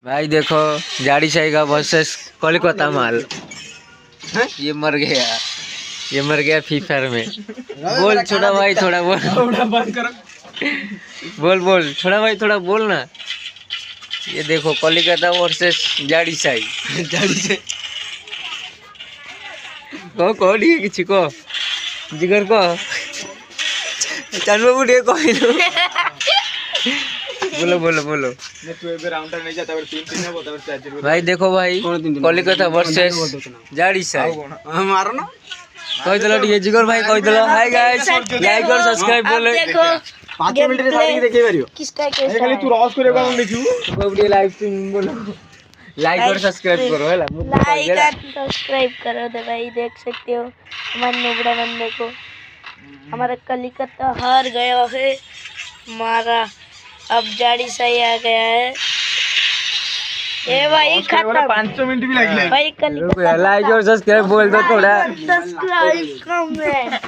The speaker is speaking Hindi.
भाई देखो जाड़ी शाही का वर्सेस कोलकाता माल। ये मर गया, ये मर गया फ्री फायर में। बोल छोटा भाई थोड़ा बोल, थोड़ा बंद करो। बोल बोल छोटा भाई थोड़ा बोल ना। ये देखो कोलकाता वर्सेस जाड़ी शाही। जाड़ी शाही को नहीं किसी को जिगर को चलो बुढ़े को बोलो बोलो बोलो। भाई देखो भाई कोलकाता वर्सेस जाड़ी शाही मारो ना कोई दलो ठीक है जिगर भाई कोई दलो। हाय गाइस लाइक और सब्सक्राइब बोलो। देखो 5 मिनट रे सारी देखे परियो किसका कैसा खाली तू रॉस करे कोन देखियो कोई वीडियो लाइव स्ट्रीम बोलो। लाइक और सब्सक्राइब करो है लाइक और सब्सक्राइब करो तो भाई देख सकते हो हमारे नुबड़ा बंदे को। हमारा कलिकता हार गया है हमारा, अब जाड़ी सही आ गया है। ए भाई खत्म 5 मिनट भी लगी भाई कलिकता लाइक और सब्सक्राइब बोल दो थोड़ा। सब्सक्राइब कम है।